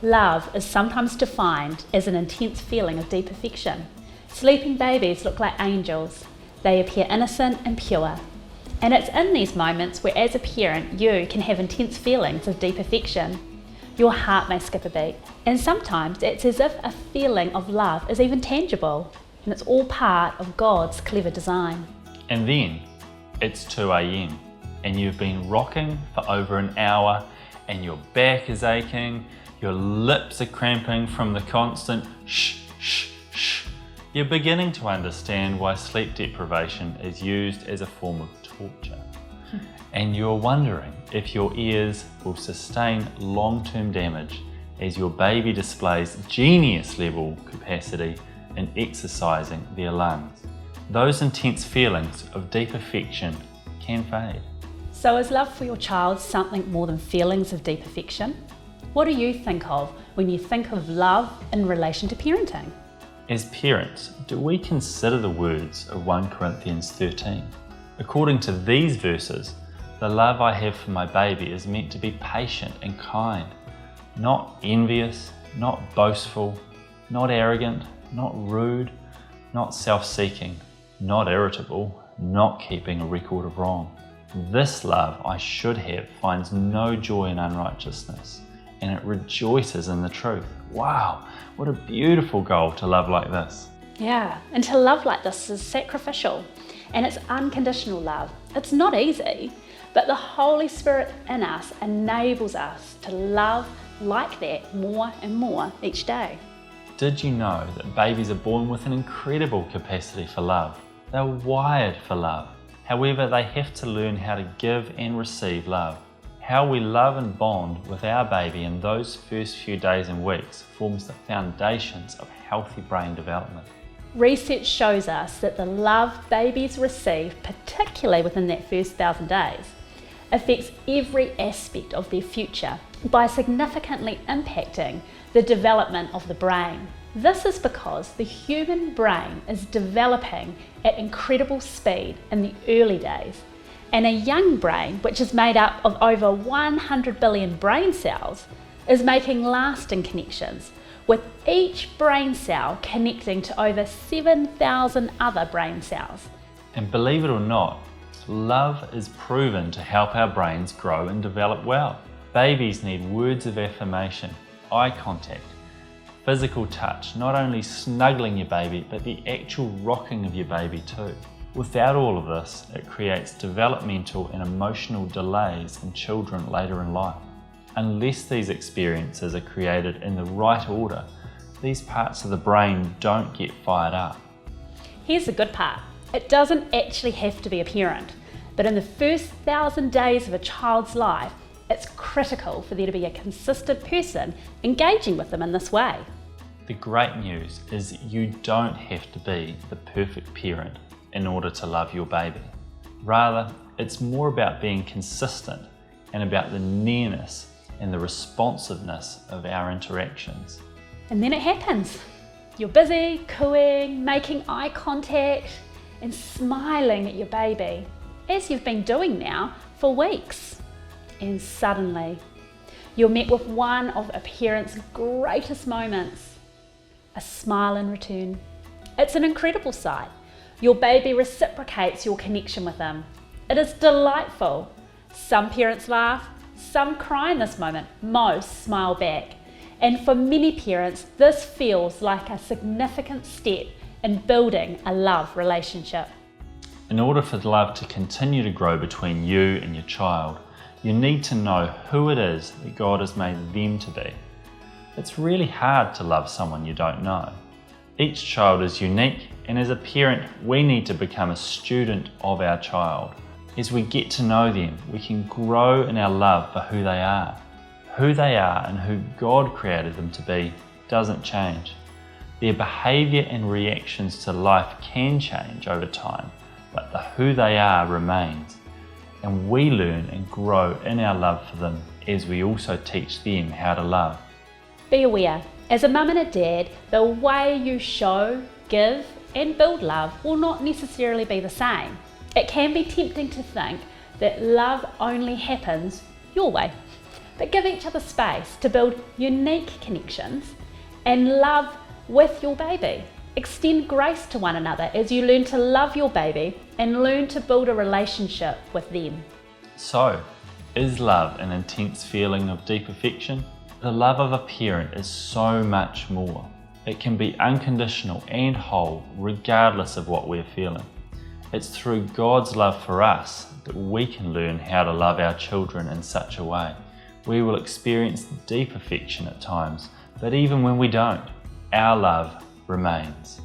Love is sometimes defined as an intense feeling of deep affection. Sleeping babies look like angels. They appear innocent and pure. And it's in these moments where, as a parent, you can have intense feelings of deep affection. Your heart may skip a beat, and sometimes it's as if a feeling of love is even tangible, and it's all part of God's clever design. And then it's 2 a.m. and you've been rocking for over an hour and your back is aching, your lips are cramping from the constant shh, shh, shh. You're beginning to understand why sleep deprivation is used as a form of torture. And you're wondering if your ears will sustain long-term damage as your baby displays genius level capacity in exercising their lungs. Those intense feelings of deep affection can fade. So is love for your child something more than feelings of deep affection? What do you think of when you think of love in relation to parenting? As parents, do we consider the words of 1 Corinthians 13? According to these verses, the love I have for my baby is meant to be patient and kind, not envious, not boastful, not arrogant, not rude, not self-seeking, not irritable, not keeping a record of wrong. This love I should have finds no joy in unrighteousness, and it rejoices in the truth. Wow, what a beautiful goal to love like this. Yeah, and to love like this is sacrificial, and it's unconditional love. It's not easy, but the Holy Spirit in us enables us to love like that more and more each day. Did you know that babies are born with an incredible capacity for love? They're wired for love. However, they have to learn how to give and receive love. How we love and bond with our baby in those first few days and weeks forms the foundations of healthy brain development. Research shows us that the love babies receive, particularly within that first 1,000 days, affects every aspect of their future by significantly impacting the development of the brain. This is because the human brain is developing at incredible speed in the early days, and a young brain, which is made up of over 100 billion brain cells, is making lasting connections, with each brain cell connecting to over 7,000 other brain cells. And believe it or not, love is proven to help our brains grow and develop well. Babies need words of affirmation, eye contact, physical touch, not only snuggling your baby, but the actual rocking of your baby too. Without all of this, it creates developmental and emotional delays in children later in life. Unless these experiences are created in the right order, these parts of the brain don't get fired up. Here's the good part. It doesn't actually have to be a parent, but in the first 1,000 days of a child's life, it's critical for there to be a consistent person engaging with them in this way. The great news is you don't have to be the perfect parent in order to love your baby. Rather, it's more about being consistent and about the nearness and the responsiveness of our interactions. And then it happens. You're busy, cooing, making eye contact, and smiling at your baby, as you've been doing now for weeks. And suddenly, you're met with one of a parent's greatest moments, a smile in return. It's an incredible sight. Your baby reciprocates your connection with them. It is delightful. Some parents laugh, some cry in this moment, most smile back. And for many parents, this feels like a significant step in building a love relationship. In order for the love to continue to grow between you and your child, you need to know who it is that God has made them to be. It's really hard to love someone you don't know. Each child is unique, and as a parent, we need to become a student of our child. As we get to know them, we can grow in our love for who they are. Who they are and who God created them to be doesn't change. Their behaviour and reactions to life can change over time, but the who they are remains. And we learn and grow in our love for them as we also teach them how to love. Be aware, as a mum and a dad, the way you show, give and build love will not necessarily be the same. It can be tempting to think that love only happens your way. but give each other space to build unique connections and love with your baby. Extend grace to one another as you learn to love your baby and learn to build a relationship with them. So, is love an intense feeling of deep affection? The love of a parent is so much more. It can be unconditional and whole, regardless of what we're feeling. It's through God's love for us that we can learn how to love our children in such a way. We will experience deep affection at times, but even when we don't, our love remains.